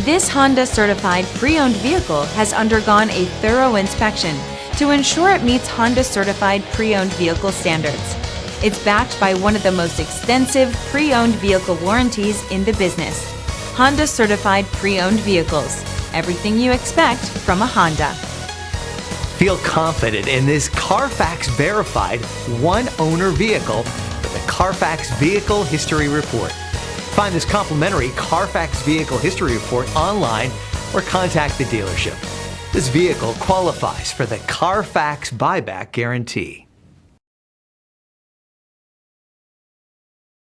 This Honda certified pre-owned vehicle has undergone a thorough inspection to ensure it meets Honda certified pre-owned vehicle standards. It's backed by one of the most extensive pre-owned vehicle warranties in the business. Honda certified pre-owned vehicles. Everything you expect from a Honda. Feel confident in this CARFAX verified one-owner vehicle with a CARFAX Vehicle History Report. Find this complimentary CARFAX Vehicle History Report online or contact the dealership. This vehicle qualifies for the CARFAX buyback guarantee.